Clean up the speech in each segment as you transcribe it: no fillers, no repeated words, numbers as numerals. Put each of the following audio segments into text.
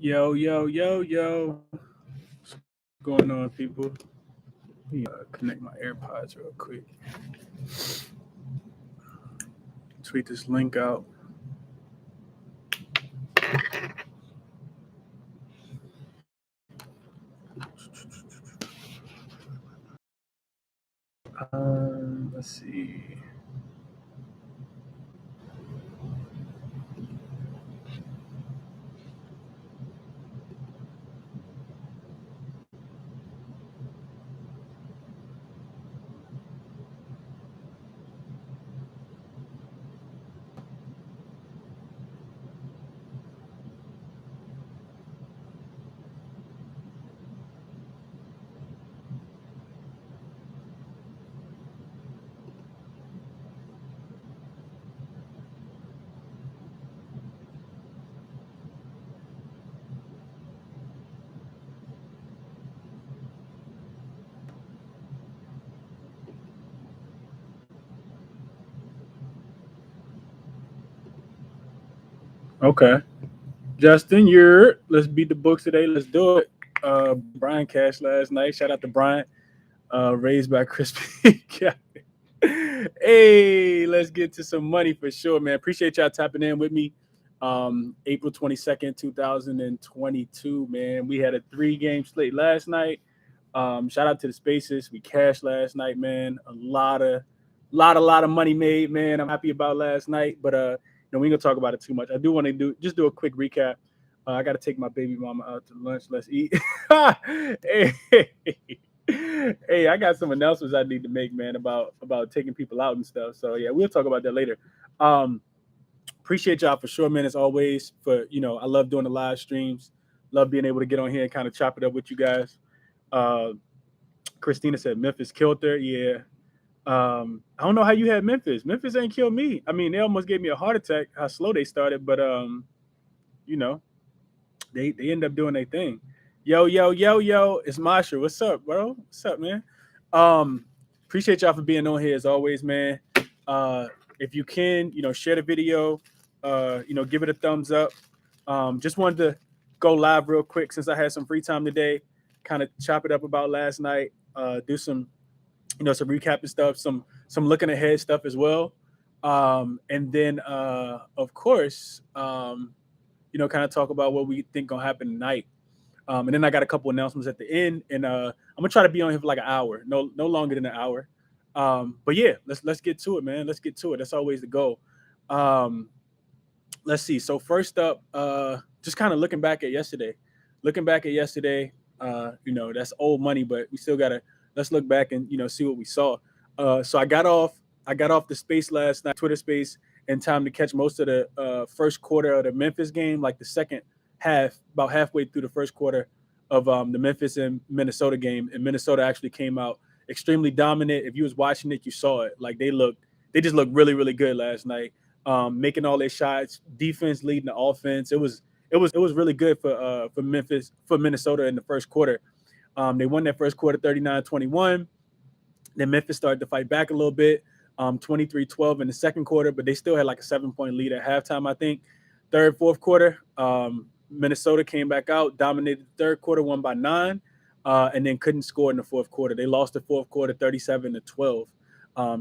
Yo, yo, yo, yo. What's going on, people? Let me connect my AirPods real quick. Tweet this link out. Let's see. Okay. Justin, let's beat the books today. Let's do it. Brian Cash last night. Shout out to Brian. Raised by Crispy. Hey, let's get to some money for sure, man. Appreciate y'all tapping in with me. April 22nd, 2022, man. We had a 3-game slate last night. Shout out to the Spaces. We cashed last night, man. A lot of money made, man. I'm happy about last night, but we ain't gonna talk about it too much. I do want to do a quick recap. I got to take my baby mama out to lunch. Let's eat. Hey, hey, I got some announcements I need to make, man, about taking people out and stuff. So yeah, we'll talk about that later. Appreciate y'all for sure, man. As always, I love doing the live streams. Love being able to get on here and kind of chop it up with you guys. Christina said Memphis killed her. Yeah. I don't know how you had Memphis. Memphis ain't killed me. I mean, they almost gave me a heart attack how slow they started, but they end up doing their thing. Yo, yo, yo, yo, it's Masha. What's up, bro? What's up, man? Appreciate y'all for being on here as always, man. If you can, share the video, give it a thumbs up. Just wanted to go live real quick since I had some free time today, kind of chop it up about last night, do some some recapping stuff, some looking ahead stuff as well. And then of course, kind of talk about what we think gonna happen tonight. And then I got a couple announcements at the end, and I'm gonna try to be on here for like an hour, no longer than an hour. But yeah, let's get to it, man. Let's get to it. That's always the goal. Let's see. So first up, just kind of looking back at yesterday. That's old money, but we still gotta let's look back and see what we saw. So I got off the space last night, Twitter space, in time to catch most of the first quarter of the Memphis game, like the second half, about halfway through the first quarter of the Memphis and Minnesota game. And Minnesota actually came out extremely dominant. If you was watching it, you saw it. Like they just looked really, really good last night, making all their shots, defense leading the offense. It was really good for Minnesota in the first quarter. They won that first quarter 39-21. Then Memphis started to fight back a little bit, 23-12 in the second quarter, but they still had like a 7-point lead at halftime, I think. Third, fourth quarter, Minnesota came back out, dominated the third quarter, won by 9, and then couldn't score in the fourth quarter. They lost the fourth quarter 37-12.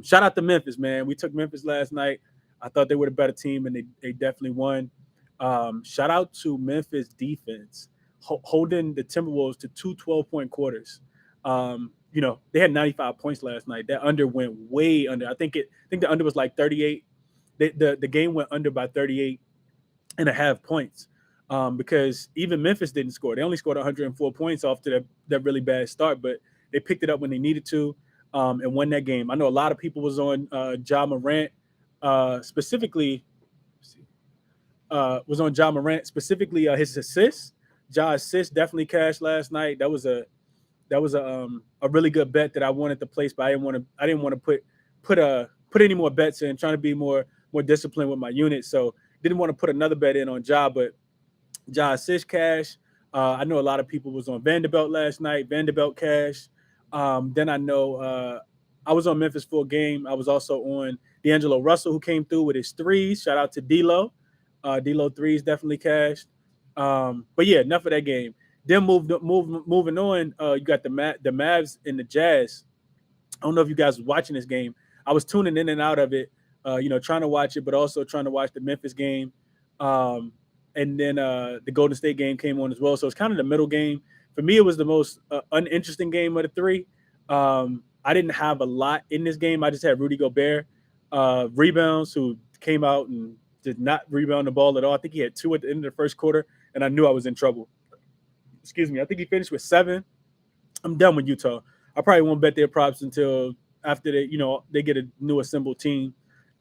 Shout out to Memphis, man. We took Memphis last night. I thought they were the better team, and they definitely won. Shout out to Memphis defense, holding the Timberwolves to 2 12-point quarters. They had 95 points last night. That under went way under. I think the under was like 38. The game went under by 38.5 points, because even Memphis didn't score. They only scored 104 points off to that really bad start, but they picked it up when they needed to, and won that game. I know a lot of people was on Ja Morant, specifically. Was on Ja Morant, specifically his assists. Ja assist definitely cashed last night. That was a really good bet that I wanted to place, but I didn't want to put any more bets in, trying to be more disciplined with my unit. So didn't want to put another bet in on Ja, but Ja assist cash. I know a lot of people was on Vanderbilt last night. Vanderbilt cash. Then I know I was on Memphis full game. I was also on D'Angelo Russell, who came through with his threes. Shout out to D'Lo. D'Lo threes definitely cashed. But yeah, enough of that game. Then moving on. You got the Mavs and the Jazz. I don't know if you guys was watching this game. I was tuning in and out of it, trying to watch it, but also trying to watch the Memphis game. And then the Golden State game came on as well. So it's kind of the middle game. For me, it was the most uninteresting game of the three. I didn't have a lot in this game. I just had Rudy Gobert rebounds, who came out and did not rebound the ball at all. I think he had 2 at the end of the first quarter, and I knew I was in trouble. Excuse me. I think he finished with 7. I'm done with Utah. I probably won't bet their props until after they get a new assembled team.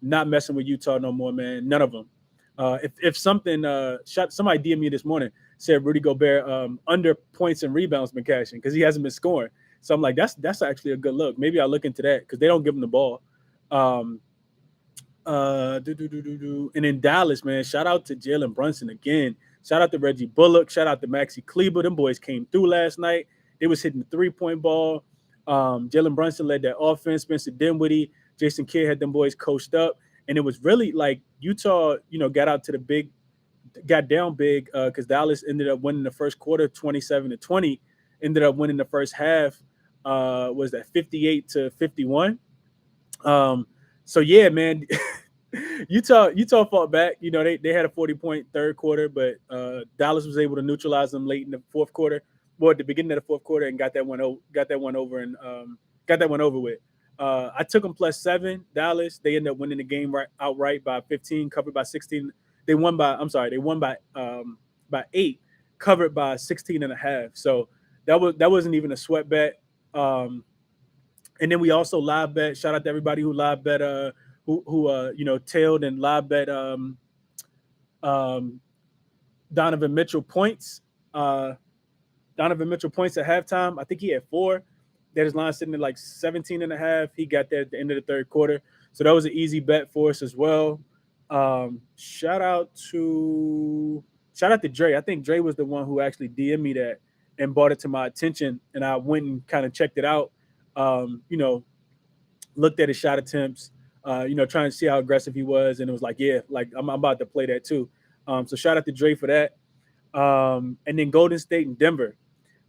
Not messing with Utah no more, man. None of them. If something somebody DM me this morning, said Rudy Gobert under points and rebounds been cashing because he hasn't been scoring. So I'm like, that's actually a good look. Maybe I'll look into that because they don't give him the ball. And in Dallas, man, shout out to Jalen Brunson again. Shout out to Reggie Bullock. Shout out to Maxi Kleber. Them boys came through last night. They was hitting the 3-point ball. Jalen Brunson led that offense. Spencer Dinwiddie, Jason Kidd had them boys coached up. And it was really like Utah, got down big because Dallas ended up winning the first quarter 27-20. Ended up winning the first half, was that 58-51. So yeah, man, Utah fought back. They had a 40-point third quarter, but Dallas was able to neutralize them late in the fourth quarter, at the beginning of the fourth quarter, and got that one over and got that one over with. I took them +7. Dallas, they ended up winning the game outright by 15, covered by 16. They won by 8, covered by 16.5. So that wasn't even a sweat bet. And then we also live bet. Shout out to everybody who live bet, who tailed and live bet Donovan Mitchell points. Donovan Mitchell points at halftime. I think he had 4. That his line sitting at like 17.5. He got that at the end of the third quarter. So that was an easy bet for us as well. Shout out to Dre. I think Dre was the one who actually DM'd me that and brought it to my attention. And I went and kind of checked it out. Looked at his shot attempts, trying to see how aggressive he was. And it was like, yeah, like I'm about to play that too. So shout out to Dre for that. And then Golden State and Denver.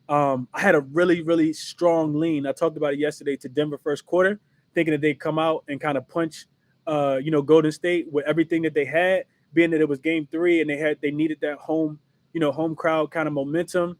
I had a really, really strong lean. I talked about it yesterday to Denver first quarter, thinking that they'd come out and kind of punch, Golden State with everything that they had, being that it was game 3 and they needed that home crowd kind of momentum,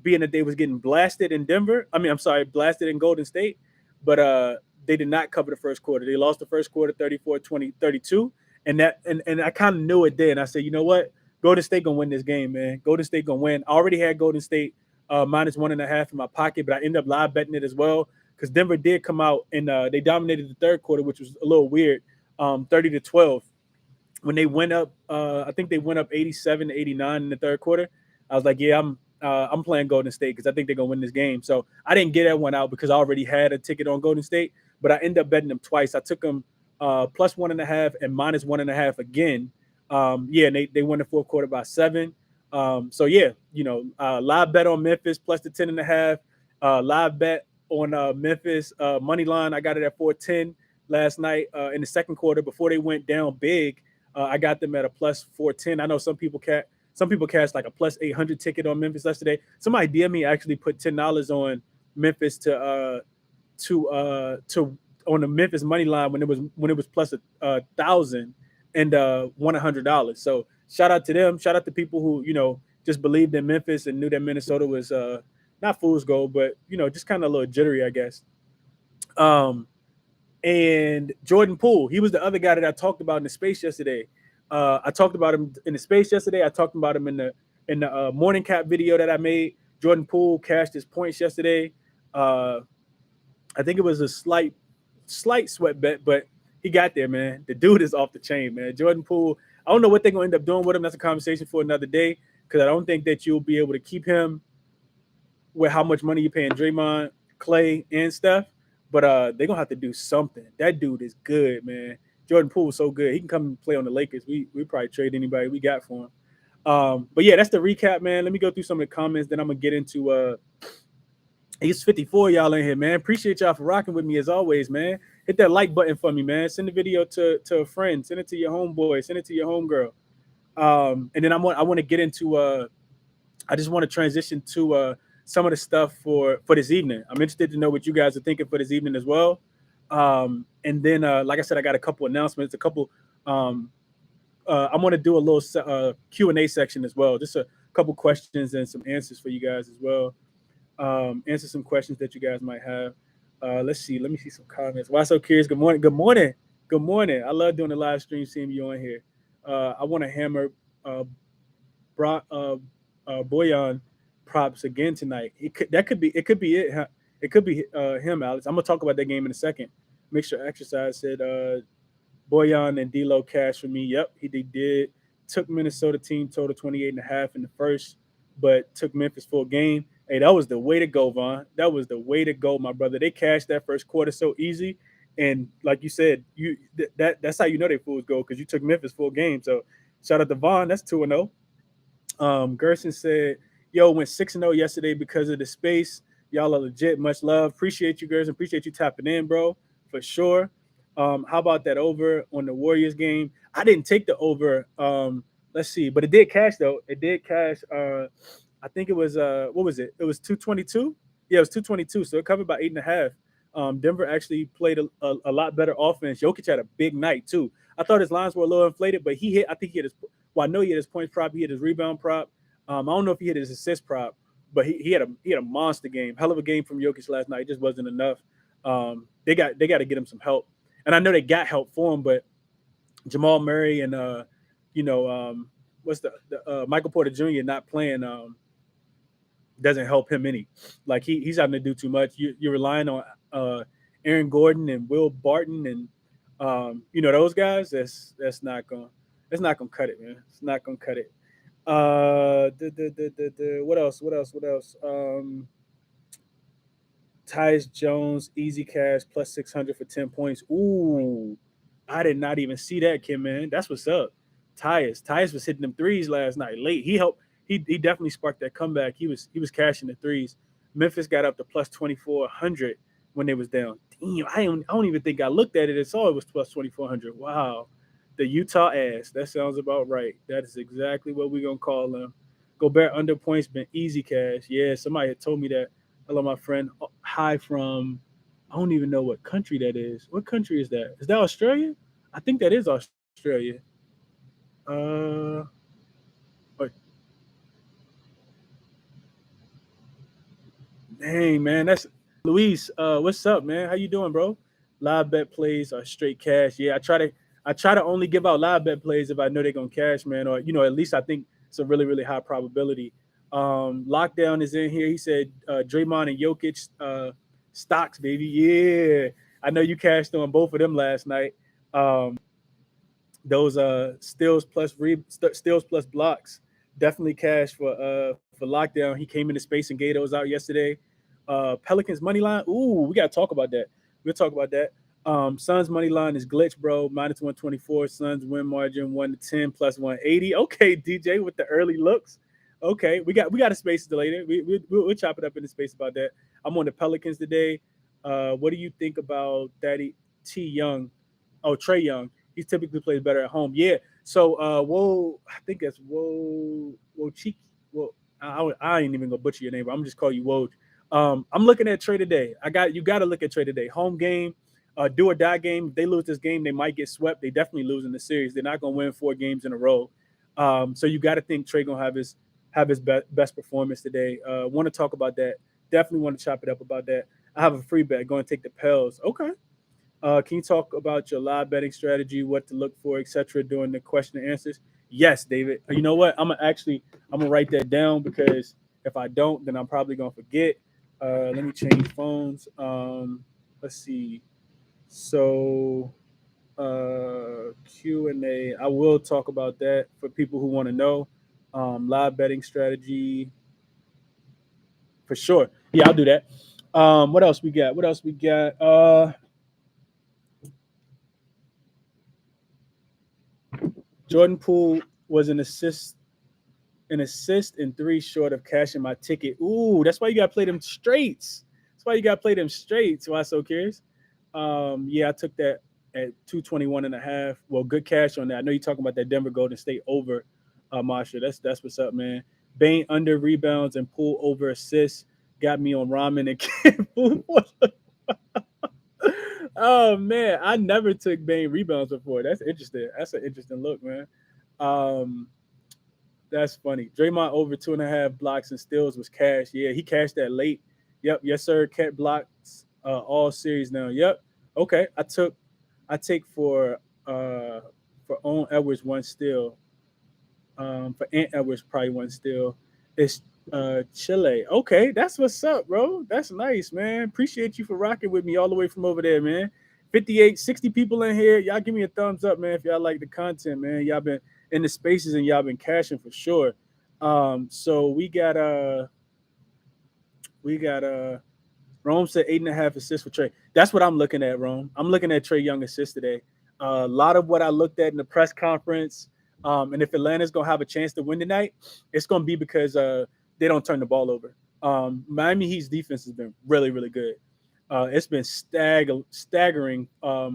being that they was getting blasted in blasted in Golden State, but they did not cover the first quarter. They lost the first quarter 34-32, and I kind of knew it then. I said, you know what? Golden State gonna win this game, man. Golden State gonna win. I already had Golden State -1.5 in my pocket, but I ended up live betting it as well because Denver did come out and they dominated the third quarter, which was a little weird, 30-12. When they went up, I think they went up 87-89 in the third quarter. I was like, yeah, I'm playing Golden State because I think they're gonna win this game. So I didn't get that one out because I already had a ticket on Golden State, but I ended up betting them twice. I took them +1.5 and -1.5 again. And they won the fourth quarter by 7. So yeah, live bet on Memphis plus the 10.5. Live bet on Memphis money line. I got it at 410 last night in the second quarter before they went down big. I got them at a +410. I know some people cashed like a +800 ticket on Memphis yesterday. Somebody DM me actually put $10 on Memphis to on the Memphis money line when it was plus 1,000 and won $100. So shout out to them. Shout out to people who just believed in Memphis and knew that Minnesota was not fool's gold, but just kind of a little jittery, I guess. And Jordan Poole, he was the other guy that I talked about in the space yesterday. I talked about him in the space yesterday. I talked about him in the morning cap video that I made. Jordan Poole cashed his points yesterday. I think it was a slight sweat bet, but he got there, man. The dude is off the chain, man. Jordan Poole, I don't know what they're going to end up doing with him. That's a conversation for another day because I don't think that you'll be able to keep him with how much money you're paying Draymond, Clay, and Steph. But they're going to have to do something. That dude is good, man. Jordan Poole is so good. He can come and play on the Lakers. We probably trade anybody we got for him. But yeah, that's the recap, man. Let me go through some of the comments. Then I'm going to get into it's 54 y'all in here, man. Appreciate y'all for rocking with me as always, man. Hit that like button for me, man. Send the video to a friend. Send it to your homeboy. Send it to your homegirl. And then I want to get into I just want to transition to some of the stuff for this evening. I'm interested to know what you guys are thinking for this evening as well. And then, like I said, I got a couple announcements, a couple. I'm going to do a little Q&A section as well, just a couple questions and some answers for you guys as well. Answer some questions that you guys might have. Let's see. Let me see some comments. Why so curious? Good morning. Good morning. Good morning. I love doing the live stream, seeing you on here. I want to hammer uh, Boyan props again tonight. That could be it. Huh? It could be him, Alex. I'm gonna talk about that game in a second. Mixture exercise said Boyan and D'Lo cash for me. Yep, he did. Took Minnesota team total 28.5 in the first, but took Memphis full game. Hey, that was the way to go, Vaughn. That was the way to go, my brother. They cashed that first quarter so easy, and like you said, that's how you know they fools go because you took Memphis full game. So shout out to Vaughn. That's 2-0. Gerson said, "Yo, went 6-0 yesterday because of the space. Y'all are legit. Much love. Appreciate you, Gerson. Appreciate you tapping in, bro, for sure. How about that over on the Warriors game? I didn't take the over. Let's see, but it did cash though. It did cash. I think it was what was it? It was 222. Yeah, it was 222. So it covered by 8.5. Denver actually played a lot better offense. Jokic had a big night too. I thought his lines were a little inflated, but he hit. I think he hit his. Well, I know he hit his points prop. He hit his rebound prop. I don't know if he hit his assist prop, but he had a monster game. Hell of a game from Jokic last night. It just wasn't enough. They got to get him some help, and I know they got help for him, but Jamal Murray and what's the Michael Porter Jr. not playing doesn't help him any. Like he's having to do too much. You're relying on Aaron Gordon and Will Barton and those guys. That's not gonna cut it, man. It's not gonna cut it. What else? What else? What else? Tyus Jones, easy cash plus 600 for 10 points. Ooh, I did not even see that, Kim, man. That's what's up. Tyus was hitting them threes last night late. He helped. He definitely sparked that comeback. He was cashing the threes. Memphis got up to plus 2,400 when they was down. Damn, I don't even think I looked at it and saw it was plus 2,400. Wow. The Utah ass. That sounds about right. That is exactly what we're gonna call them. Gobert under points been easy cash. Yeah, somebody had told me that. Hello, my friend. Hi from I don't even know what country that is. What country is that? Is that Australia? I think that is Australia. Uh, but dang man, that's Luis. What's up, man? How you doing, bro? Live bet plays are straight cash. Yeah, I try to only give out live bet plays if I know they're gonna cash, man, or at least I think it's a really really high probability. Lockdown is in here. He said Draymond and Jokic stocks, baby. Yeah, I know you cashed on both of them last night. Those steals plus blocks definitely cash for lockdown. He came into space and gave those out yesterday. Pelicans money line. Ooh, we gotta talk about that. We'll talk about that. Suns money line is glitch, bro. Minus 124. Suns win margin 1-10 plus 180. Okay, DJ with the early looks. Okay, we got a space later. We'll chop it up in the space about that. I'm on the Pelicans today. What do you think about Daddy T Young? Oh, Trey Young. He typically plays better at home. Yeah. So I think that's Whoa Cheeky. Well, I ain't even gonna butcher your name, but I'm just call you Woj. I'm looking at Trey today. You got to look at Trey today. Home game, do or die game. If they lose this game, they might get swept. They definitely lose in the series. They're not gonna win 4 games in a row. So you got to think Trey gonna have his best performance today. Want to talk about that? Definitely want to chop it up about that. I have a free bet. Going to take the Pels. Okay. Can you talk about your live betting strategy, what to look for, etc. during the question and answers? Yes, David. You know what? I'm gonna write that down because if I don't, then I'm probably gonna forget. Let me change phones. Let's see. So Q&A. I will talk about that for people who want to know. Live betting strategy for sure. Yeah, I'll do that. What else we got? What else we got? Jordan Poole was an assist and 3 short of cashing my ticket. Ooh, that's why you gotta play them straights. That's why you gotta play them straights. Why so curious? Yeah, I took that at 221.5. Well, good cash on that. I know you're talking about that Denver Golden State over. Masha. That's what's up, man. Bain under rebounds and Poole over assists got me on ramen and oh man, I never took Bain rebounds before. That's interesting. That's an interesting look, man. Um, that's funny. Draymond over 2.5 blocks and steals was cash. Yeah, he cashed that late. Yep, yes sir. Cat blocks all series now. Yep. Okay, I take for Owen Edwards one steal. For Ant Edwards probably one steal. It's Chile. Okay, that's what's up, bro. That's nice, man. Appreciate you for rocking with me all the way from over there, man. 58, 60 people in here. Y'all give me a thumbs up, man, if y'all like the content, man. Y'all been in the spaces and y'all been cashing for sure. So we got Rome said 8.5 assists for Trey. That's what I'm looking at, Rome. I'm looking at Trey Young assists today. A lot of what I looked at in the press conference, and if Atlanta's gonna have a chance to win tonight, it's gonna be because they don't turn the ball over. Miami Heat's defense has been really, really good. It's been staggering for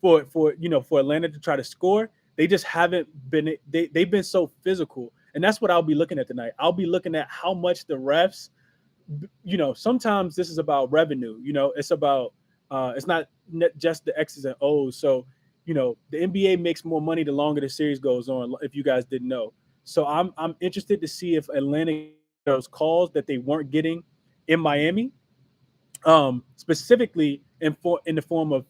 Atlanta to try to score. They just haven't been. They've been so physical, and that's what I'll be looking at tonight. I'll be looking at how much the refs, sometimes this is about revenue. It's about it's not just the X's and O's. So, the NBA makes more money the longer the series goes on. If you guys didn't know, so I'm interested to see if Atlanta those calls that they weren't getting in Miami, specifically in the form of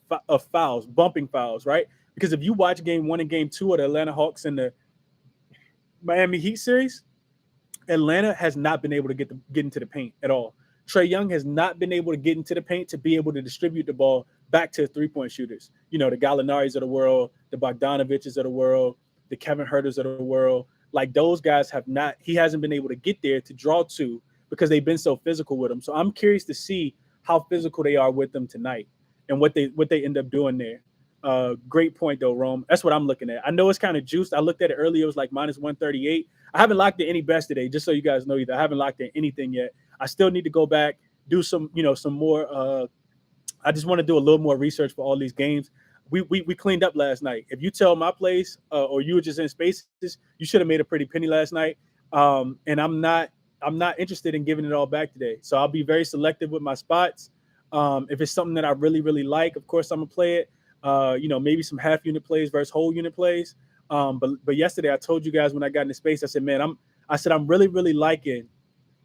fouls, bumping fouls, right? Because if you watch Game 1 and Game 2 of the Atlanta Hawks and the Miami Heat series, Atlanta has not been able to get into the paint at all. Trey Young has not been able to get into the paint to be able to distribute the ball back to three-point shooters. The Gallinaris of the world, the Bogdanoviches of the world, the Kevin Herters of the world. Like those guys he hasn't been able to get there to draw to because they've been so physical with them. So I'm curious to see how physical they are with them tonight and what they end up doing there. Great point though, Rome. That's what I'm looking at. I know it's kind of juiced. I looked at it earlier. It was like minus 138. I haven't locked in any bets today, just so you guys know either. I haven't locked in anything yet. I still need to go back, do some more. I just want to do a little more research for all these games. We cleaned up last night. If you tell my place or you were just in spaces, you should have made a pretty penny last night. And I'm not interested in giving it all back today. So I'll be very selective with my spots. If it's something that I really, really like, of course I'm gonna play it. Maybe some half unit plays versus whole unit plays. But yesterday I told you guys when I got into space, I said, man, I'm really, really liking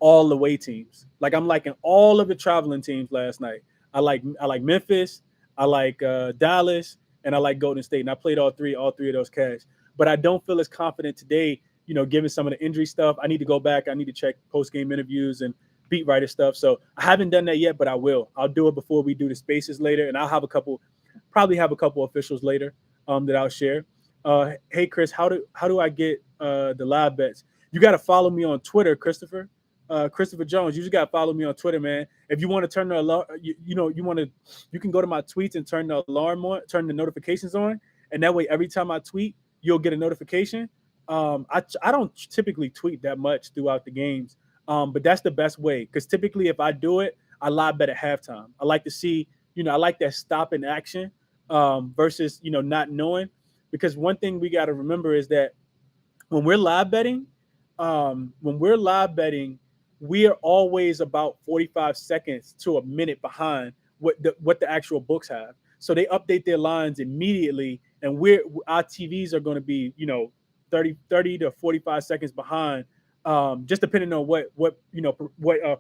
all the away teams. Like I'm liking all of the traveling teams last night. I like Memphis, I like Dallas, and I like Golden State. And I played all three of those cash. But I don't feel as confident today, given some of the injury stuff. I need to go back. I need to check post-game interviews and beat writer stuff. So I haven't done that yet, but I will. I'll do it before we do the spaces later. And I'll have probably have a couple officials later that I'll share. Hey, Chris, how do I get the live bets? You got to follow me on Twitter, Christopher Jones. You just got to follow me on Twitter, man. If you want to turn the alarm, you can go to my tweets and turn the alarm on, turn the notifications on, and that way every time I tweet, you'll get a notification. I don't typically tweet that much throughout the games, but that's the best way because typically if I do it, I live bet at halftime. I like to see, I like that stop in action versus not knowing, because one thing we got to remember is that when we're live betting, we are always about 45 seconds to a minute behind what the actual books have. So they update their lines immediately, and our TVs are going to be 30 to 45 seconds behind, just depending on what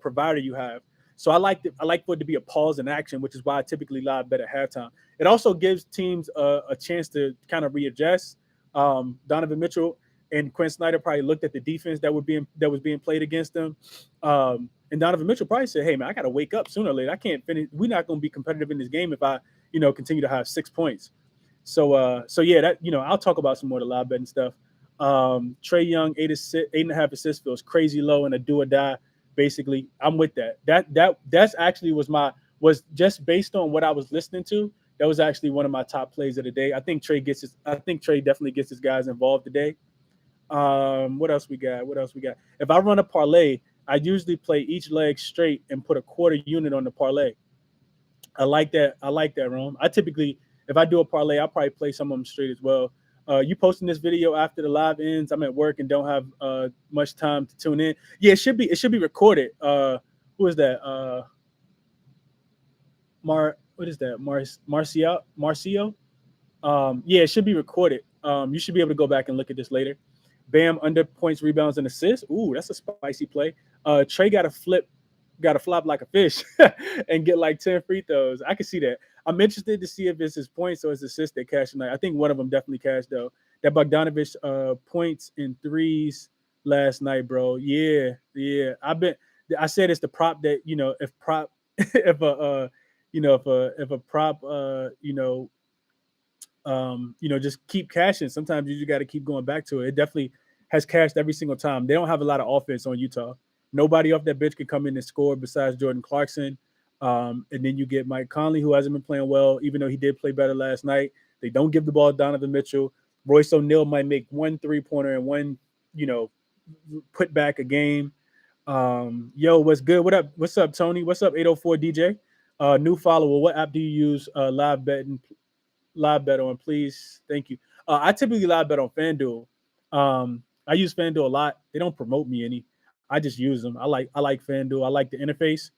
provider you have. So I like for it to be a pause in action, which is why I typically live bet at halftime. It also gives teams a chance to kind of readjust. Donovan Mitchell and Quinn Snyder probably looked at the defense that was being played against them. And Donovan Mitchell probably said, hey man, I got to wake up sooner or later. I can't finish. We're not going to be competitive in this game if I, continue to have 6 points. So yeah, that, I'll talk about some more of the live betting stuff. Trey Young, 8.5 assists feels crazy low and a do or die. Basically, I'm with that. That's actually was just based on what I was listening to. That was actually one of my top plays of the day. I think Trey definitely gets his guys involved today. What else we got? If I run a parlay, I usually play each leg straight and put a quarter unit on the parlay. I like that, Rome. I typically, if I do a parlay, I'll probably play some of them straight as well. You posting this video after the live ends. I'm at work and don't have much time to tune in. Yeah, it should be recorded. Who is that? What is that? Marcio? Yeah, it should be recorded. You should be able to go back and look at this later. Bam under points, rebounds, and assists. Ooh, that's a spicy play. Trey got to flop like a fish and get like 10 free throws. I can see that. I'm interested to see if it's his points or his assists that cash tonight. I think one of them definitely cashed though. That Bogdanovich points and threes last night, bro. Yeah. I said it's the prop that if prop if a if a prop just keep cashing. Sometimes you just got to keep going back to it. It definitely has cashed every single time. They don't have a lot of offense on Utah. Nobody off that bench can come in and score besides Jordan Clarkson. And then you get Mike Conley, who hasn't been playing well, even though he did play better last night. They don't give the ball to Donovan Mitchell. Royce O'Neal might make one 3-pointer and one, put back a game. Yo, what's good? What up? What's up, Tony? What's up, 804 DJ? New follower. What app do you use live bet on, please? Thank you. I typically live bet on FanDuel. I use FanDuel a lot. They don't promote me any. I just use them. I like FanDuel. I like the interface.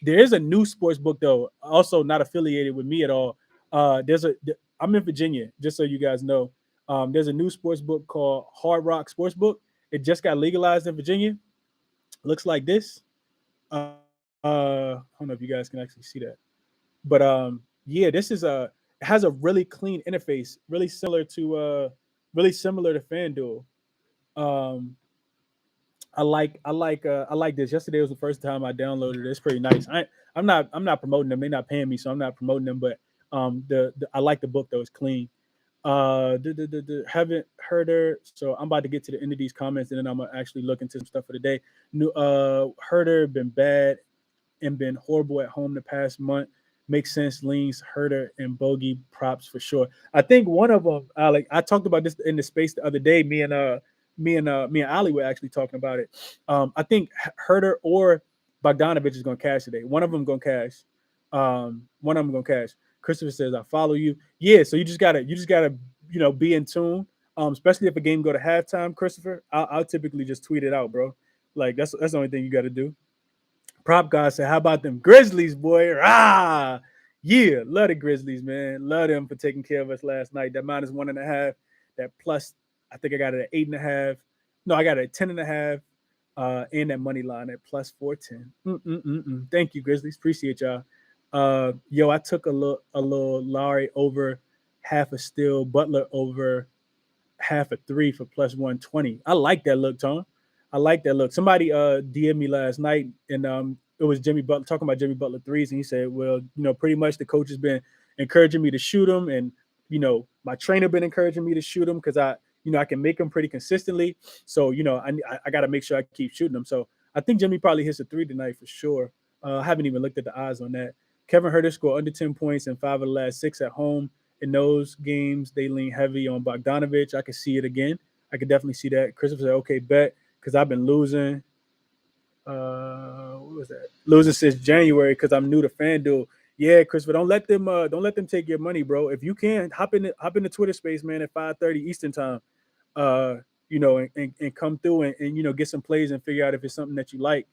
There is a new sports book though, also not affiliated with me at all. I'm in Virginia, just so you guys know. There's a new sports book called Hard Rock Sportsbook. It just got legalized in Virginia. Looks like this. I don't know if you guys can actually see that, but yeah, this is it has a really clean interface, really similar to FanDuel. Um, I like this. Yesterday was the first time I downloaded it. It's pretty nice. I'm not promoting them. They're not paying me, so I'm not promoting them. But the I like the book though. It's clean. Haven't heard her, so I'm about to get to the end of these comments, and then I'm gonna actually look into some stuff for the day. New Herder been bad and been horrible at home the past month. Makes sense. Leans, Herder, and Bogey props for sure. I think one of them, Alec. I talked about this in the space the other day. Me and Ali were actually talking about it. I think Herder or Bogdanovich is gonna cash today. One of them gonna cash. One of them gonna cash. Christopher says, "I follow you." Yeah, so you just gotta be in tune. Especially if a game go to halftime, Christopher. I'll typically just tweet it out, bro. Like that's the only thing you got to do. Prop guy said, "How about them Grizzlies, boy? Ah, yeah, love the Grizzlies, man. Love them for taking care of us last night. That -1.5, that plus, I think I got it at 8.5. No, I got it at 10.5. And that money line at +410. Thank you, Grizzlies. Appreciate y'all. Yo, I took a little Larry over half a steal, Butler over half a three for +120. I like that look, Tom. I like that look. Somebody DM'd me last night, and it was Jimmy Butler talking about Jimmy Butler threes, and he said, "Well, pretty much the coach has been encouraging me to shoot them, and my trainer been encouraging me to shoot them because I can make them pretty consistently. So I got to make sure I keep shooting them. So I think Jimmy probably hits a three tonight for sure. I haven't even looked at the odds on that. Kevin Herter scored under 10 points in 5 of the last 6 at home. In those games, they lean heavy on Bogdanovich. I could see it again. I could definitely see that. Christopher said, okay, bet, because I've been losing. What was that? Losing since January because I'm new to FanDuel. Yeah, Christopher, don't let them take your money, bro. If you can, hop in the Twitter space, man, at 5:30 Eastern time. And come through and get some plays and figure out if it's something that you like.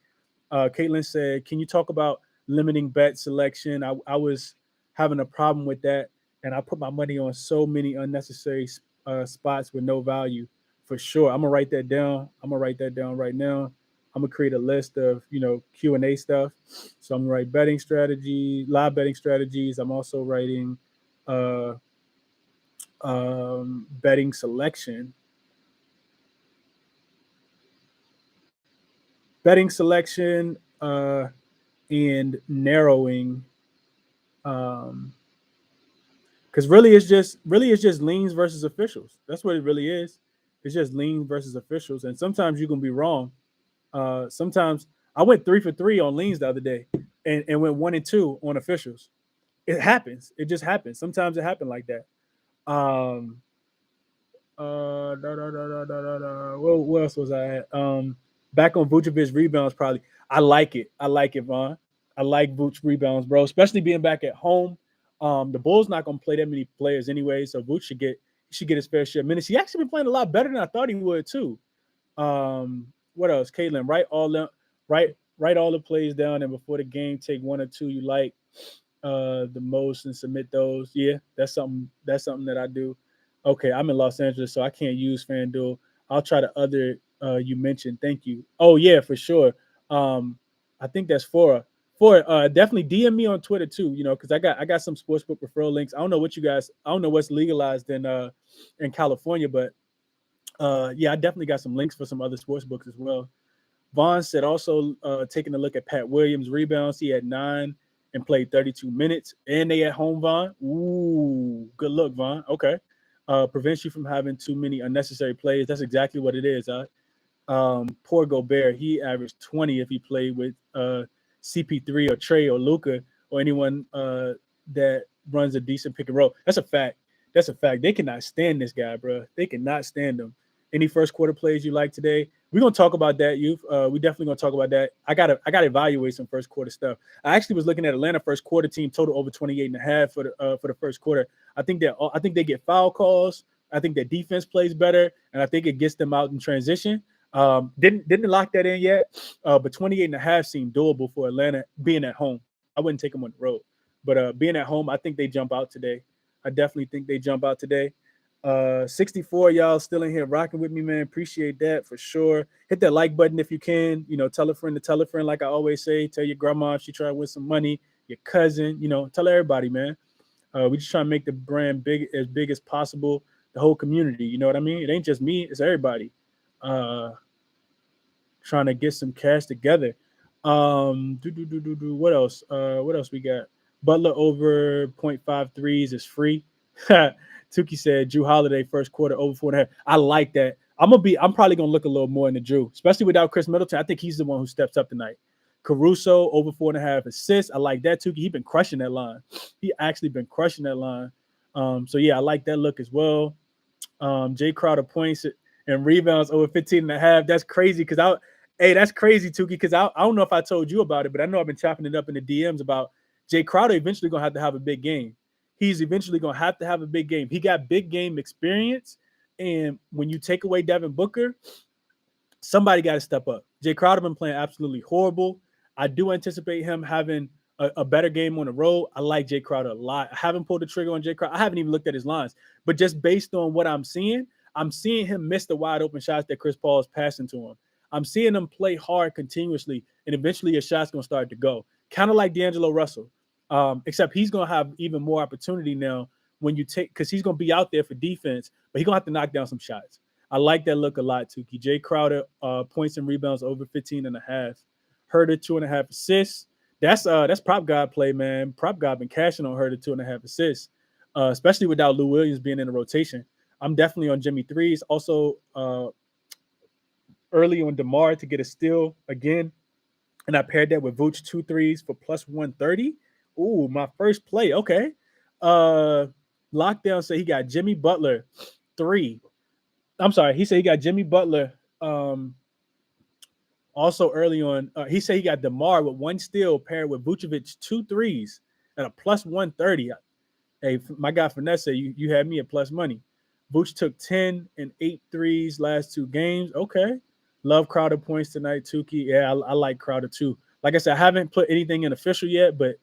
Caitlin said, can you talk about limiting bet selection? I was having a problem with that, and I put my money on so many unnecessary spots with no value. For sure, I'm gonna write that down. I'm gonna write that down right now. I'm gonna create a list of Q&A stuff. So I'm gonna write betting strategy, live betting strategies. I'm also writing betting selection. Betting selection and narrowing, because really it's just leans versus officials. That's what it really is. It's just leans versus officials, and sometimes you're gonna be wrong. Sometimes I went 3 for 3 on leans the other day, and went 1 and 2 on officials. It happens. It just happens. Sometimes it happened like that. Um, what else was I at? Back on Vucevic rebounds, probably. I like it. I like it, Vaughn. I like Vooch rebounds, bro. Especially being back at home. The Bulls not gonna play that many players anyway, so Vooch should should get his fair share of minutes. He actually been playing a lot better than I thought he would too. What else? Caitlin, write all the plays down, and before the game, take one or two you like the most and submit those. Yeah, that's something that I do. Okay, I'm in Los Angeles, so I can't use FanDuel. I'll try the other you mentioned. Thank you. Oh yeah, for sure. Um, I think that's definitely DM me on Twitter too. Because I got some sportsbook referral links. I don't know what's legalized in California, but yeah, I definitely got some links for some other sports books as well. Vaughn said also taking a look at Pat Williams' rebounds. He had 9 and played 32 minutes, and they at home, Vaughn. Ooh, good look, Vaughn. Okay. Prevents you from having too many unnecessary plays. That's exactly what it is. Poor Gobert, he averaged 20 if he played with CP3 or Trey or Luca or anyone that runs a decent pick and roll. That's a fact. That's a fact. They cannot stand this guy, bro. They cannot stand him. Any first quarter plays you like today? We're gonna talk about that, youth. We definitely gonna talk about that. I gotta evaluate some first quarter stuff. I actually was looking at Atlanta first quarter team total over 28.5 for the first quarter. I think they get foul calls. I think their defense plays better, and I think it gets them out in transition. Didn't lock that in yet, but 28.5 seemed doable for Atlanta being at home. I wouldn't take them on the road, but being at home, I think they jump out today. I definitely think they jump out today. 64, y'all still in here rocking with me, man. Appreciate that for sure. Hit that like button if you can. Tell a friend to tell a friend, like I always say. Tell your grandma if she try to win some money, your cousin, tell everybody, man. We just try to make the brand big as possible, the whole community. You know what I mean? It ain't just me, it's everybody. Trying to get some cash together. What else? What else we got? Butler over 0.5 threes is free. Tuki said Drew Holiday first quarter over 4.5. I like that. I'm probably gonna look a little more into Drew, especially without Chris Middleton. I think he's the one who steps up tonight. Caruso over 4.5 assists. I like that, Tuki. He's been crushing that line. He actually been crushing that line. So yeah, I like that look as well. Jay Crowder points and rebounds over 15.5. That's crazy that's crazy, Tuki, because I don't know if I told you about it, but I know I've been chopping it up in the DMs about Jay Crowder eventually going to have a big game. He's eventually going to have a big game. He got big game experience, and when you take away Devin Booker, somebody got to step up. Jay Crowder been playing absolutely horrible. I do anticipate him having a better game on the road. I like Jay Crowder a lot. I haven't pulled the trigger on Jay Crowder. I haven't even looked at his lines, but just based on what I'm seeing him miss the wide open shots that Chris Paul is passing to him. I'm seeing him play hard continuously, and eventually his shot's going to start to go. Kind of like D'Angelo Russell, except he's going to have even more opportunity now because he's going to be out there for defense, but he's going to have to knock down some shots. I like that look a lot, Tuki. Jay Crowder, points and rebounds over 15.5. Herder, 2.5 assists. That's prop god play, man. Prop god been cashing on Herder, 2.5 assists, especially without Lou Williams being in the rotation. I'm definitely on Jimmy threes. Also, early on DeMar to get a steal again. And I paired that with Vooch 2 threes for plus 130. Ooh, my first play. Okay. Lockdown said he got Jimmy Butler 3. I'm sorry. He said he got Jimmy Butler. Also early on, he said he got DeMar with 1 steal paired with Vucevic 2 threes at a plus 130. Hey, my guy Finesse said you had me at plus money. Vooch took 10 and 8 threes last 2 games. Okay. Love Crowder points tonight, Tuki. Yeah, I like Crowder too. Like I said, I haven't put anything in official yet, but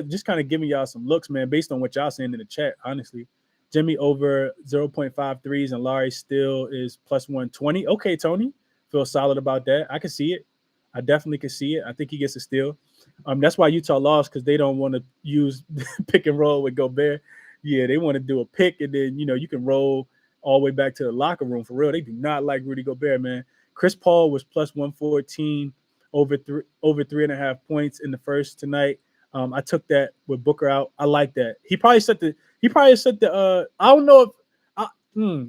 just kind of giving y'all some looks, man, based on what y'all saying in the chat, honestly. Jimmy over 0.5 threes and Larry still is plus 120. Okay, Tony. Feel solid about that. I can see it. I definitely can see it. I think he gets a steal. That's why Utah lost, because they don't want to use pick and roll with Gobert. Yeah, they want to do a pick, and then you can roll all the way back to the locker room for real. They do not like Rudy Gobert, man. Chris Paul was plus 114 over 3.5 points in the first tonight. I took that with Booker out. I like that. He probably set the. I don't know if.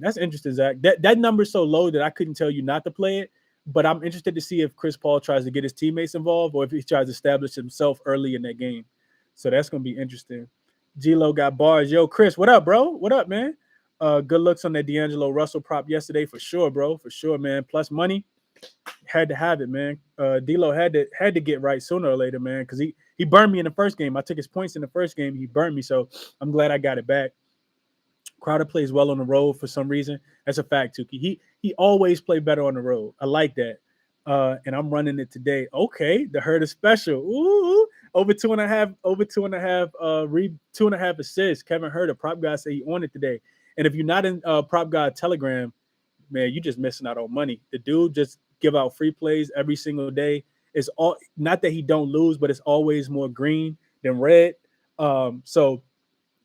That's interesting, Zach. That number's so low that I couldn't tell you not to play it. But I'm interested to see if Chris Paul tries to get his teammates involved or if he tries to establish himself early in that game. So that's gonna be interesting. G-Lo got bars. Yo, Chris, what up, bro? What up, man? Good looks on that D'Angelo Russell prop yesterday for sure, bro. For sure, man. Plus money. Had to have it, man. D-Lo had to get right sooner or later, man, because he burned me in the first game. I took his points in the first game. He burned me, so I'm glad I got it back. Crowder plays well on the road for some reason. That's a fact, Tuki. He always play better on the road. I like that. And I'm running it today. Okay, the herd is special. Ooh, over 2.5, over 2.5, read 2.5 assists. Kevin Herter, prop guy, say he on it today. And if you're not in prop guy Telegram, man, you just missing out on money. The dude just give out free plays every single day. It's all not that he don't lose, but it's always more green than red. So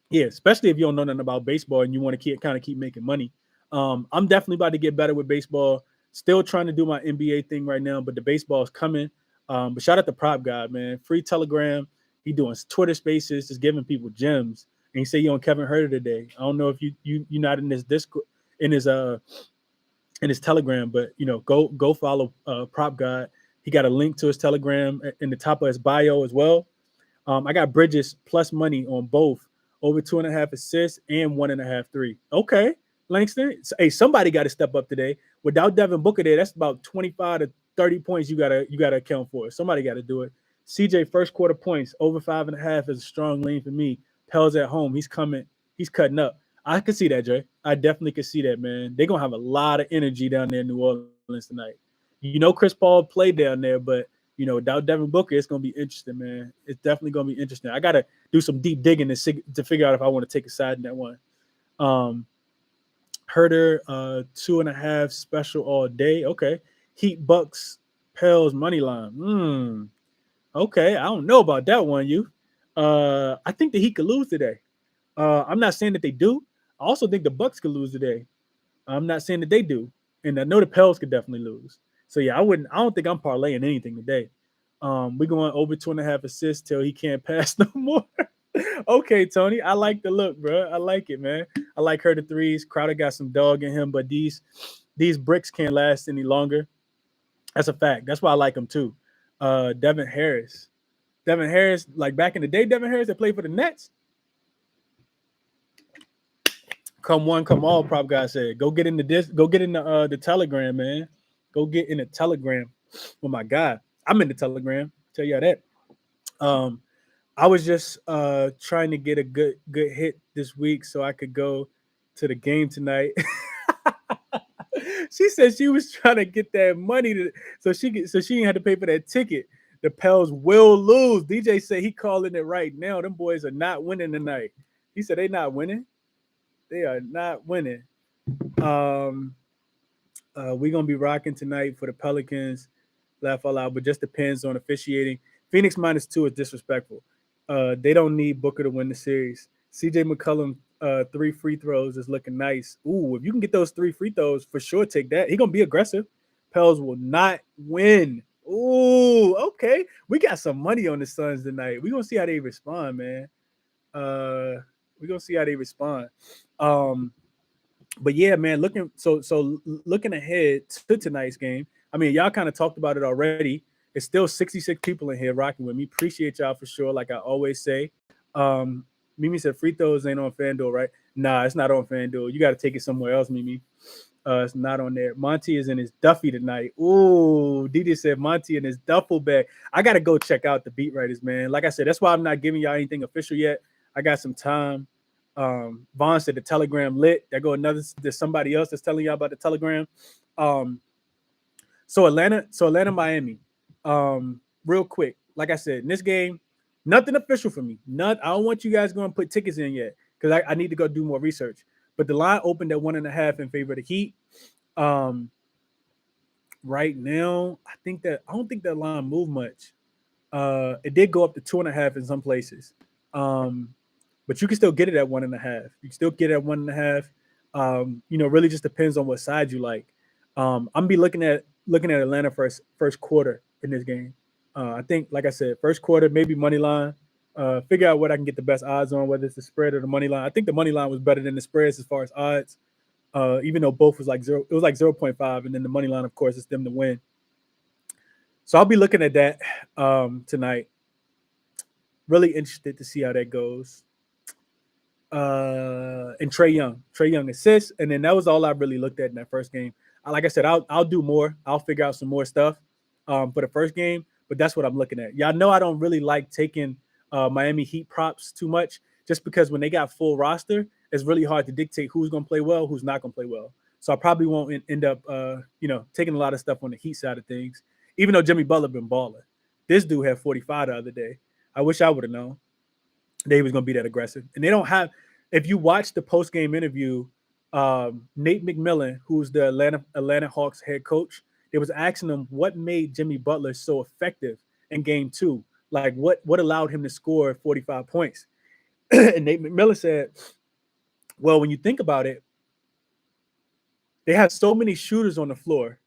yeah, especially if you don't know nothing about baseball and you want to keep making money. I'm definitely about to get better with baseball. Still trying to do my NBA thing right now, but the baseball is coming. But shout out to Prop God, man. Free Telegram. He doing Twitter Spaces, just giving people gems. And he said you on Kevin Herter today. I don't know if you're not in this Discord in his Telegram, but go follow Prop God. He got a link to his Telegram in the top of his bio as well. I got Bridges plus money on both, over 2.5 assists and 1.5 3. Okay, Langston. Hey, somebody got to step up today. Without Devin Booker there, that's about 25 to 30 points you gotta account for. Somebody got to do it. CJ first quarter points over 5.5 is a strong lean for me. Pell's at home. He's coming. He's cutting up. I can see that, Jay. I definitely can see that, man. They're gonna have a lot of energy down there in New Orleans tonight. Chris Paul played down there, but without Devin Booker, it's gonna be interesting, man. It's definitely gonna be interesting. I gotta do some deep digging to figure out if I want to take a side in that one. Herder, 2.5 special all day. Okay. Heat Bucks Pels money line. Okay, I don't know about that one. I think the Heat could lose today. I'm not saying that they do. I also think the Bucks could lose today. I'm not saying that they do, and I know the Pels could definitely lose. So yeah, I don't think I'm parlaying anything today. We're going over 2.5 assists till he can't pass no more. Okay, Tony, I like the look, bro. I like it, man. I like her to threes. Crowder got some dog in him, but these bricks can't last any longer. That's a fact. That's why I like him too. Devin Harris, like back in the day, Devin Harris that played for the Nets. Come one, come all. Prop guy said, "Go get in the Telegram, man. Go get in the Telegram." Oh my God, I'm in the Telegram. Tell you that. I was just trying to get a good hit this week so I could go to the game tonight. She said she was trying to get that money so she didn't have to pay for that ticket. The Pels will lose. DJ said he calling it right now. Them boys are not winning tonight. He said they not winning. They are not winning. We're gonna be rocking tonight for the Pelicans. Laugh all out, but just depends on officiating. Phoenix -2 is disrespectful. They don't need Booker to win the series. CJ McCollum, 3 free throws is looking nice. Ooh, if you can get those 3 free throws, for sure take that. He's gonna be aggressive. Pels will not win. Ooh, okay. We got some money on the Suns tonight. We're gonna see how they respond, man. We're gonna see how they respond. But yeah, man, looking ahead to tonight's game. I mean, y'all kind of talked about it already. It's still 66 people in here rocking with me. Appreciate y'all for sure. Like I always say. Mimi said free throws ain't on FanDuel, right? Nah, it's not on FanDuel. You got to take it somewhere else, Mimi. It's not on there. Monty is in his Duffy tonight. Ooh, Didi said Monty in his duffel bag. I got to go check out the beat writers, man. Like I said, that's why I'm not giving y'all anything official yet. I got some time. Vaughn said the Telegram lit. There's somebody else that's telling y'all about the Telegram. So Atlanta, Miami. Real quick, like I said, in this game, nothing official for me. I don't want you guys going to put tickets in yet because I need to go do more research. But the line opened at 1.5 in favor of the Heat. Right now, I don't think that line moved much. It did go up to 2.5 in some places. But you can still get it at 1.5. You can still get it at 1.5. Really just depends on what side you like. I'm gonna be looking at Atlanta first quarter in this game. I think, like I said, first quarter, maybe money line. Figure out what I can get the best odds on, whether it's the spread or the money line. I think the money line was better than the spreads as far as odds. Even though both was like 0, it was like 0.5, and then the money line, of course, is them to win. So I'll be looking at that tonight. Really interested to see how that goes. And Trae Young assists, and then that was all I really looked at in that first game. Like I said, I'll do more. I'll figure out some more stuff for the first game, but that's what I'm looking at. Y'all know I don't really like taking Miami Heat props too much, just because when they got full roster, it's really hard to dictate who's going to play well, who's not going to play well. So I probably won't end up, taking a lot of stuff on the Heat side of things. Even though Jimmy Butler been balling, this dude had 45 the other day. I wish I would have known they was going to be that aggressive. And they don't have. If you watch the post game interview, Nate McMillan, who's the Atlanta Hawks head coach, they was asking him what made Jimmy Butler so effective in Game 2. Like what allowed him to score 45 points? And Nate McMillan said, "Well, when you think about it, they have so many shooters on the floor,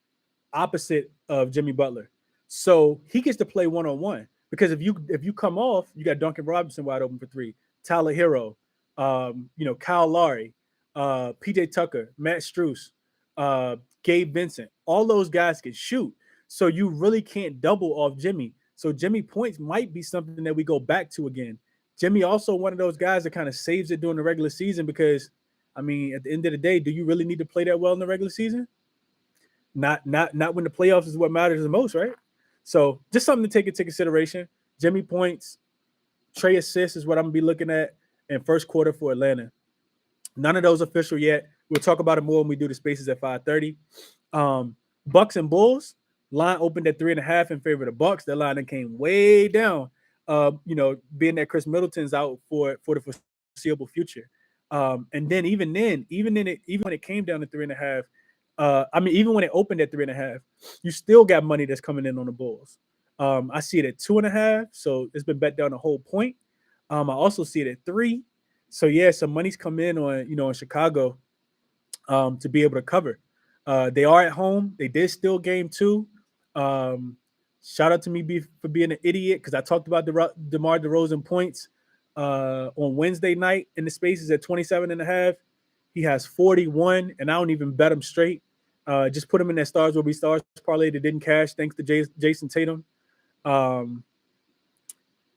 opposite of Jimmy Butler, so he gets to play one-on-one. Because if you come off, you got Duncan Robinson wide open for three, Tyler Hero, Kyle Lowry, PJ Tucker, Matt Strus, Gabe Vincent. All those guys can shoot, so you really can't double off Jimmy. So Jimmy points might be something that we go back to again. Jimmy also one of those guys that kind of saves it during the regular season because, I mean, at the end of the day, do you really need to play that well in the regular season? Not when the playoffs is what matters the most, right? So just something to take into consideration. Jimmy points, Trey assists is what I'm gonna be looking at in first quarter for Atlanta. None of those official yet. We'll talk about it more when we do the spaces at 5:30. Bucks and Bulls line opened at 3.5 in favor of the Bucks. That line then came way down. Being that Chris Middleton's out for the foreseeable future. And then even when it came down to 3.5, even when it opened at 3.5, you still got money that's coming in on the Bulls. I see it at 2.5, so it's been bet down a whole point. I also see it at 3. So yeah, some money's come in on in Chicago to be able to cover. They are at home. They did steal game 2. Shout out to me for being an idiot because I talked about DeMar DeRozan points on Wednesday night in the spaces at 27.5. He has 41, and I don't even bet him straight. Just put him in that stars will be stars parlay that didn't cash thanks to Jason Tatum.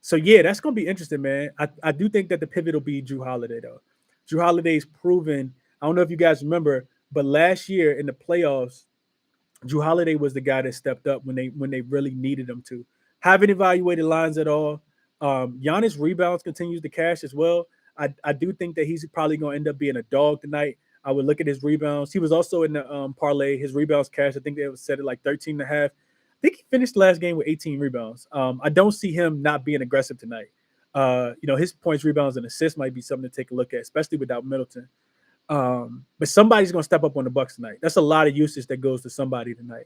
So yeah, that's gonna be interesting, man. I do think that the pivot will be Jrue Holiday though. Jrue Holiday's proven. I don't know if you guys remember, but last year in the playoffs, Jrue Holiday was the guy that stepped up when they really needed him to. Haven't evaluated lines at all. Giannis rebounds continues to cash as well. I do think that he's probably going to end up being a dog tonight. I would look at his rebounds. He was also in the parlay. His rebounds cash, I think they was set at like 13.5. I think he finished the last game with 18 rebounds. I don't see him not being aggressive tonight. His points, rebounds, and assists might be something to take a look at, especially without Middleton. But somebody's going to step up on the Bucks tonight. That's a lot of usage that goes to somebody tonight.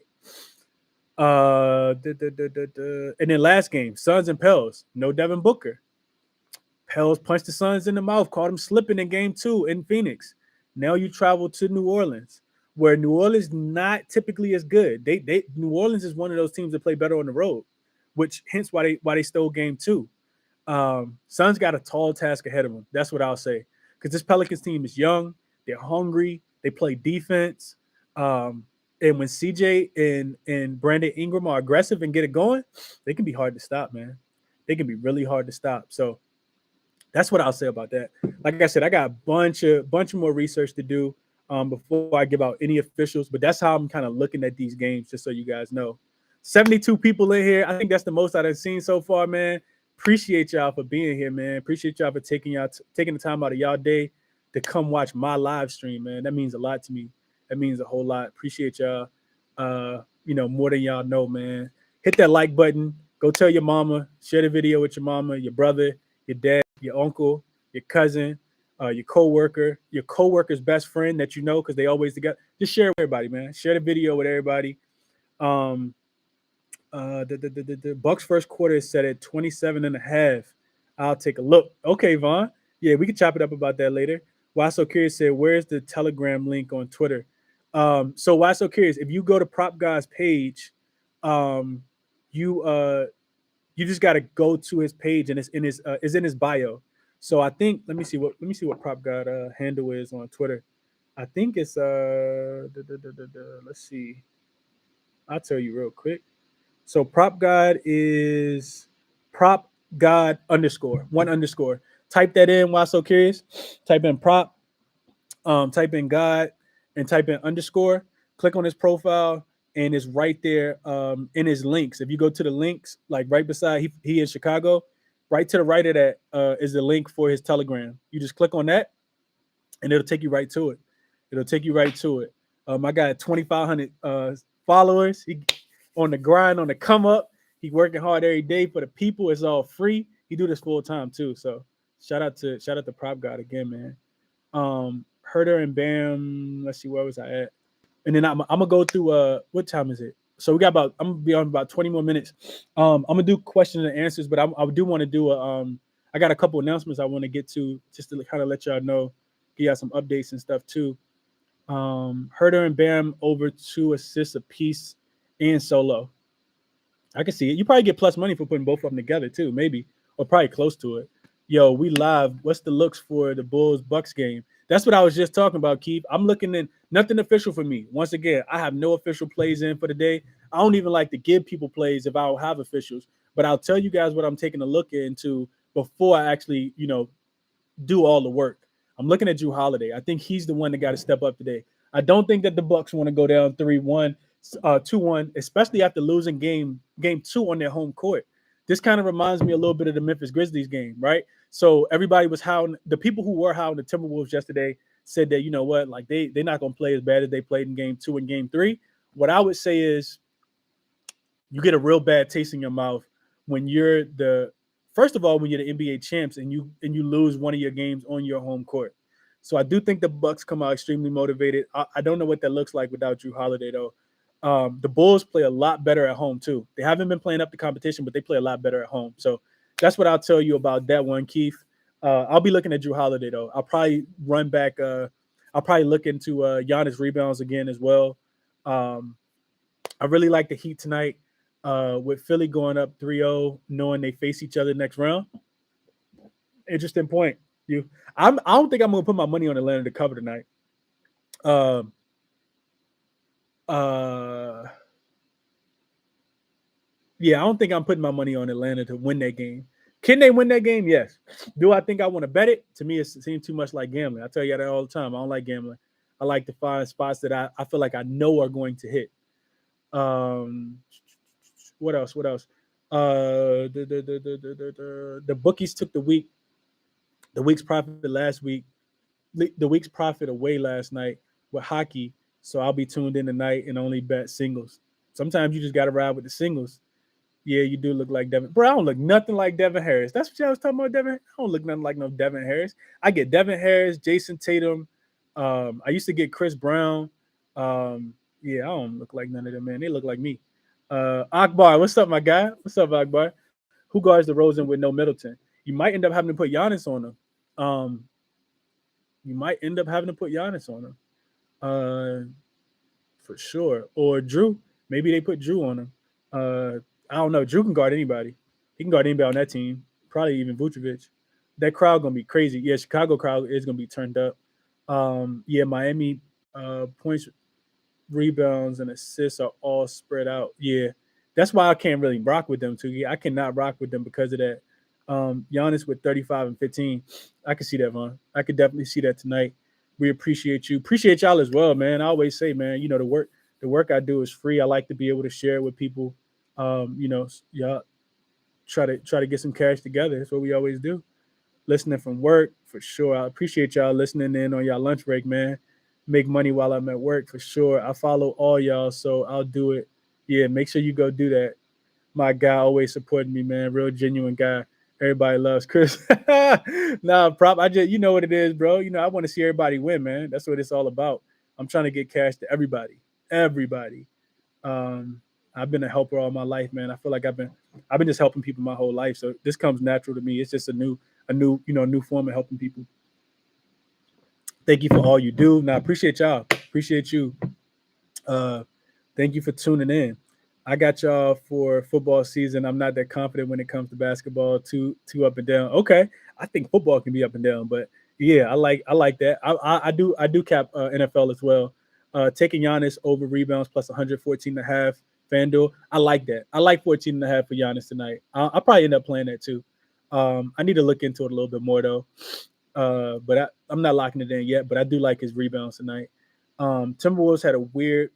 And then last game, Suns and Pels. No Devin Booker. Pels punched the Suns in the mouth, caught him slipping in game 2 in Phoenix. Now you travel to New Orleans, where New Orleans not typically as good. New Orleans is one of those teams that play better on the road, which hence why they stole game 2. Suns got a tall task ahead of them. That's what I'll say. Because this Pelicans team is young, they're hungry, they play defense. And when CJ and Brandon Ingram are aggressive and get it going, they can be hard to stop, man. They can be really hard to stop. So that's what I'll say about that. Like I said, I got a bunch of more research to do before I give out any officials, but that's how I'm kind of looking at these games, just so you guys know. 72 people in here. I think that's the most I've seen so far, man. Appreciate y'all for being here, man. Appreciate y'all for taking the time out of y'all day to come watch my live stream, man. That means a lot to me. That means a whole lot. Appreciate y'all. More than y'all know, man. Hit that like button. Go tell your mama. Share the video with your mama, your brother, your dad, your uncle, your cousin, your coworker, your coworker's best friend that you know because they always together. Just share it with everybody, man. Share the video with everybody. The Bucks first quarter is set at 27.5. I'll take a look. Okay, Vaughn. Yeah, we can chop it up about that later. Why So Curious said, where's the Telegram link on Twitter? So Why So Curious, if you go to Prop Guy's page, you just got to go to his page and it's in his bio. So I think let me see what Prop God handle is on Twitter. I think it's let's see. I'll tell you real quick. So Prop God is Prop God _1_. Type that in. Why So Curious? Type in prop, type in God, and type in _. Click on his profile, and it's right there in his links. If you go to the links, like right beside he in Chicago, right to the right of that is the link for his Telegram. You just click on that, and it'll take you right to it. It'll take you right to it. I got 2,500 followers. He on the grind, on the come up. He working hard every day for the people. It's all free. He do this full time too. So shout out to Prop God again, man. Herder and Bam. Let's see, where was I at? And then I'm gonna go through. What time is it? So we got about. I'm gonna be on about 20 more minutes. I'm gonna do questions and answers, but I do want to do a. I got a couple announcements I want to get to just to kind of let y'all know, give y'all some updates and stuff too. Herder and Bam over 2 assists apiece and solo. I can see it. You probably get plus money for putting both of them together too, maybe, or probably close to it. Yo, we live. What's the looks for the Bulls Bucks game? That's what I was just talking about, Keith. I'm looking in nothing official for me. Once again, I have no official plays in for the day. I don't even like to give people plays if I don't have officials, but I'll tell you guys what I'm taking a look into before I actually, do all the work. I'm looking at Drew Holiday. I think he's the one that got to step up today. I don't think that the Bucks want to go down 3-1, 2-1, especially after losing game 2 on their home court. This kind of reminds me a little bit of the Memphis Grizzlies game, right? So everybody was howling. The people who were howling the Timberwolves yesterday said that, you know what, like they're not going to play as bad as they played in game 2 and game 3. What I would say is you get a real bad taste in your mouth when you're the first of all when you're the NBA champs and you lose one of your games on your home court. So I do think the Bucks come out extremely motivated. I don't know what that looks like without Drew Holiday though. The Bulls play a lot better at home too. They haven't been playing up the competition, but they play a lot better at home. So that's what I'll tell you about that one, Keith. I'll be looking at Drew Holiday though. I'll probably run back. I'll probably look into Giannis rebounds again as well. I really like the Heat tonight with Philly going up 3-0, knowing they face each other next round. Interesting point. I don't think I'm going to put my money on Atlanta to cover tonight. Um, yeah, I don't think I'm putting my money on Atlanta to win that game. Can they win that game? Yes. Do I think I want to bet it? To me, it seems too much like gambling. I tell you that all the time. I don't like gambling. I like to find spots that I feel like I know are going to hit. What else? The bookies took the week's profit last week, the week's profit away last night with hockey. So I'll be tuned in tonight and only bet singles. Sometimes you just got to ride with the singles. Yeah, you do look like Devin. Bro, I don't look nothing like Devin Harris. That's what y'all was talking about, Devin. I don't look nothing like no Devin Harris. I get Devin Harris, Jason Tatum. I used to get Chris Brown. Yeah, I don't look like none of them, man. They look like me. Akbar, what's up, my guy? What's up, Akbar? Who guards DeRozan with no Middleton? You might end up having to put Giannis on him. For sure. Or Drew. Maybe they put Drew on him. I don't know. Drew can guard anybody. He can guard anybody on that team. Probably even Vucevic. That crowd gonna be crazy. Yeah, Chicago crowd is gonna be turned up. Yeah, Miami points, rebounds, and assists are all spread out. Yeah, that's why I can't really rock with them too. Yeah, I cannot rock with them because of that. Giannis with 35 and 15. I can see that, man. I could definitely see that tonight. We appreciate you. Appreciate y'all as well, man. I always say, man, the work I do is free. I like to be able to share it with people. Y'all try to get some cash together. That's what we always do. Listening from work for sure. I appreciate y'all listening in on y'all lunch break, man. Make money while I'm at work for sure. I follow all y'all, so I'll do it. Yeah, make sure you go do that. My guy always supporting me, man. Real genuine guy. Everybody loves Chris. Nah, prop. I just, you know what it is, bro. I want to see everybody win, man. That's what it's all about. I'm trying to get cash to everybody. Everybody. I've been a helper all my life, man. I feel like I've been just helping people my whole life. So this comes natural to me. It's just a new form of helping people. Thank you for all you do. Now, I appreciate y'all. Appreciate you. Thank you for tuning in. I got y'all for football season. I'm not that confident when it comes to basketball. Too up and down. Okay, I think football can be up and down, but yeah, I like that. I do cap NFL as well. Taking Giannis over rebounds plus 114 and a half. FanDuel. I like that. I like 14 and a half for Giannis tonight. I'll probably end up playing that too. I need to look into it a little bit more though. But I'm not locking it in yet. But I do like his rebounds tonight. Timberwolves had a weird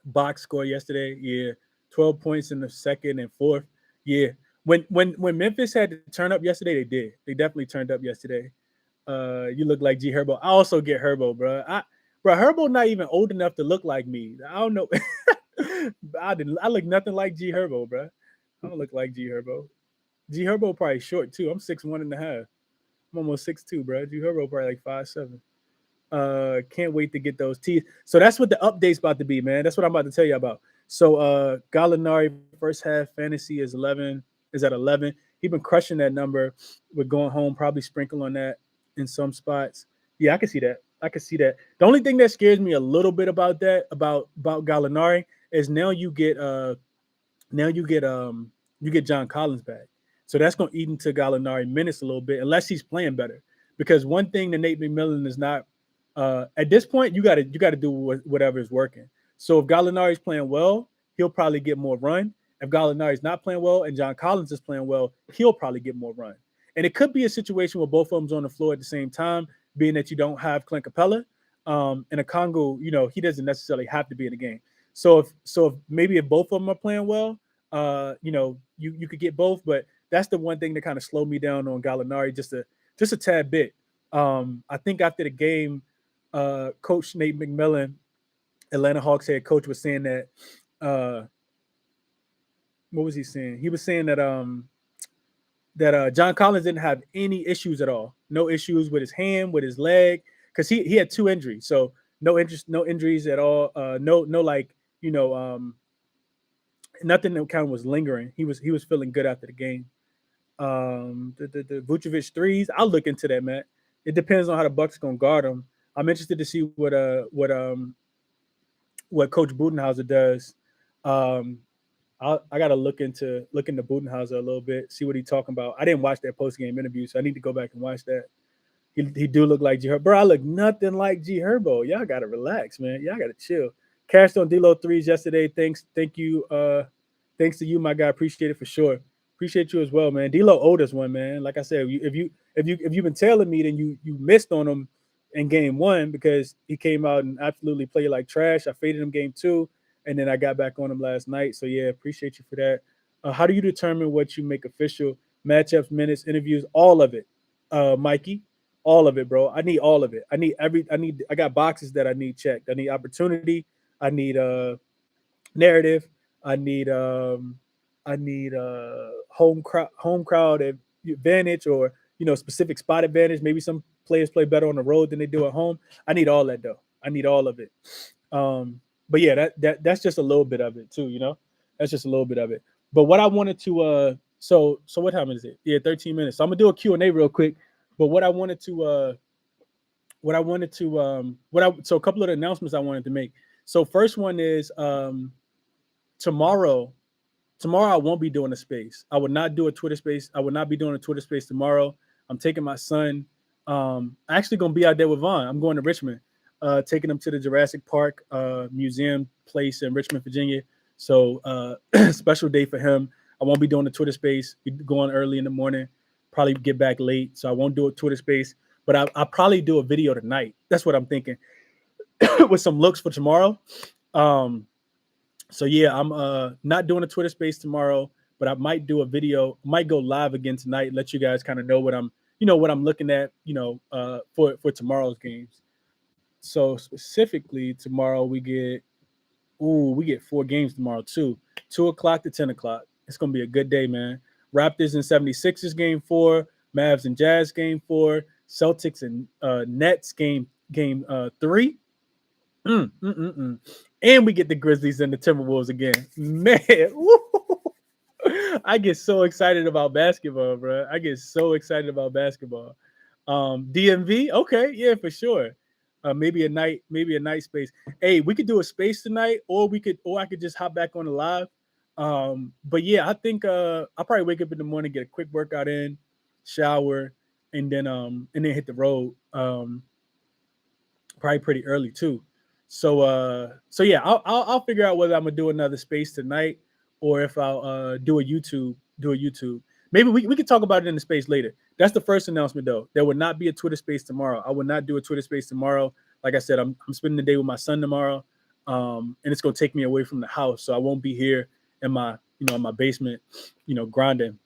box score yesterday. Yeah, 12 points in the second and fourth. Yeah, when Memphis had to turn up yesterday, they did. They definitely turned up yesterday. You look like G Herbo. I also get Herbo, bro. Bro, Herbo not even old enough to look like me. I don't know. I look nothing like G Herbo, bro. I don't look like G Herbo. G Herbo probably short too. I'm 6'1.5". I'm almost 6'2", bro. G Herbo probably like 5'7". Can't wait to get those teeth. So that's what the update's about to be, man. That's what I'm about to tell you about. So Gallinari first half fantasy is at 11. He been crushing that number. We're going home, probably sprinkle on that in some spots. Yeah, I can see that. I can see that. The only thing that scares me a little bit about that, about Gallinari, is you get John Collins back. So that's gonna eat into Gallinari minutes a little bit, unless he's playing better. Because one thing that Nate McMillan is not at this point, you gotta do whatever is working. So if Gallinari's playing well, he'll probably get more run. If Gallinari's not playing well and John Collins is playing well, he'll probably get more run. And it could be a situation where both of them's on the floor at the same time, being that you don't have Clint Capella. And a Congo, he doesn't necessarily have to be in the game. So if maybe if both of them are playing well, you could get both, but that's the one thing that kind of slowed me down on Gallinari just a tad bit. I think after the game, Coach Nate McMillan, Atlanta Hawks head coach, was saying that what was he saying? He was saying that John Collins didn't have any issues at all. No issues with his hand, with his leg, because he had 2 injuries. So no injuries at all. No like nothing that kind of was lingering. He was feeling good after the game. The Vucevic threes, I'll look into that, man. It depends on how the Bucks gonna guard him. I'm interested to see what Coach Budenhauser does. I gotta look into Budenhauser a little bit, see what he's talking about. I didn't watch that post game interview, so I need to go back and watch that. He do look like G Herbo. Bro, I look nothing like G Herbo. Y'all gotta relax, man. Y'all gotta chill. Cashed on D'Lo threes yesterday. Thank you. Thanks to you, my guy. Appreciate it for sure. Appreciate you as well, man. D'Lo owed us one, man. Like I said, if you've been tailing me, then you missed on him in game 1 because he came out and absolutely played like trash. I faded him game 2, and then I got back on him last night. So yeah, appreciate you for that. How do you determine what you make official? Matchups, minutes, interviews, all of it, Mikey. All of it, bro. I need all of it. I got boxes that I need checked. I need opportunity. I need narrative. I need home crowd advantage, or specific spot advantage. Maybe some players play better on the road than they do at home. I need all that though. I need all of it. But yeah, that's just a little bit of it too. That's just a little bit of it. But what I wanted to so what time is it? Yeah, 13 minutes. So I'm gonna do a Q&A real quick. But so a couple of the announcements I wanted to make. So first one is tomorrow I won't be doing a space. I would not do a Twitter space. I would not be doing a Twitter space tomorrow. I'm taking my son. Actually gonna be out there with Vaughn. I'm going to Richmond, taking him to the Jurassic Park museum place in Richmond, Virginia. So special day for him. I won't be doing the Twitter space. Be going early in the morning. Probably get back late, so I won't do a Twitter space. But I'll probably do a video tonight. That's what I'm thinking, with some looks for tomorrow. So yeah, I'm not doing a Twitter space tomorrow, but I might do a video. Might go live again tonight. Let you guys kind of know what I'm looking at. For tomorrow's games. So specifically tomorrow we get 4 games tomorrow too. 2:00 to 10:00. It's gonna be a good day, man. Raptors and 76ers game 4, Mavs and Jazz game 4, Celtics and Nets game 3. And we get the Grizzlies and the Timberwolves again. Man, I get so excited about basketball, bro. I get so excited about basketball. DMV, okay, yeah, for sure. Maybe a night space. Hey, we could do a space tonight, or I could just hop back on the live. But yeah, I think I'll probably wake up in the morning, get a quick workout in, shower, and then hit the road. Probably pretty early too. So yeah, I'll figure out whether I'm gonna do another space tonight, or if I'll do a YouTube. Maybe we can talk about it in the space later. That's the first announcement though. There will not be a Twitter space tomorrow. I will not do a Twitter space tomorrow. Like I said, I'm spending the day with my son tomorrow. And it's gonna take me away from the house. So I won't be here in my basement, grinding.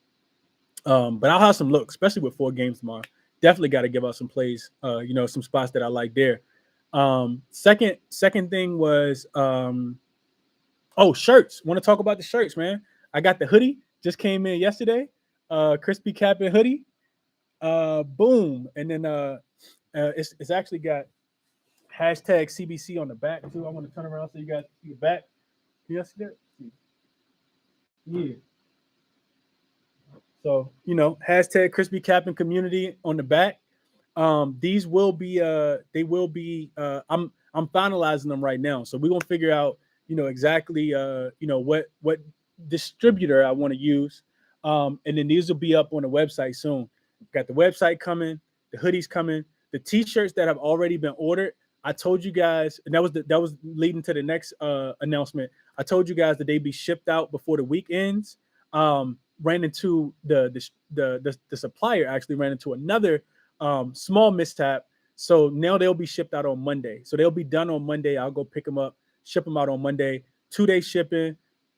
But I'll have some looks, especially with 4 games tomorrow. definitely got to give out some plays. Some spots that I like there. Second thing was shirts. Want to talk about the shirts, man? I got the hoodie. Just came in yesterday. Crispy Cap and hoodie. Boom. And then it's actually got hashtag CBC on the back too. I want to turn around so you guys see the back. Can you see that? Yeah. So hashtag Crispy Cap and community on the back. These will be they will be I'm finalizing them right now. So we're gonna figure out exactly what distributor I want to use. And then these will be up on the website soon. Got the website coming, the hoodies coming, the t-shirts that have already been ordered. I told you guys, and that was leading to the next announcement. I told you guys that they'd be shipped out before the week ends. Ran into the supplier actually ran into another small mishap. So now they'll be shipped out on Monday. So they'll be done on Monday. I'll go pick them up, ship them out on Monday. 2-day shipping.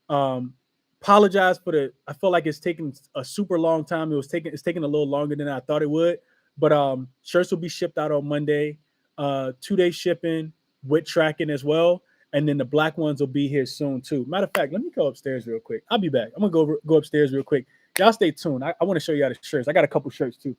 Apologize for I feel like it's taking a super long time. It's taking a little longer than I thought it would. But shirts will be shipped out on Monday. 2-day shipping with tracking as well. And then the black ones will be here soon too. Matter of fact, let me go upstairs real quick. I'll be back. I'm gonna go upstairs real quick. Y'all stay tuned. I want to show you all the shirts. I got a couple shirts too.